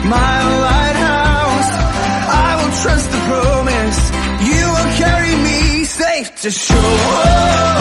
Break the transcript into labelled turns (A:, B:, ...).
A: my lighthouse. I will trust the promise. You will carry me safe to shore.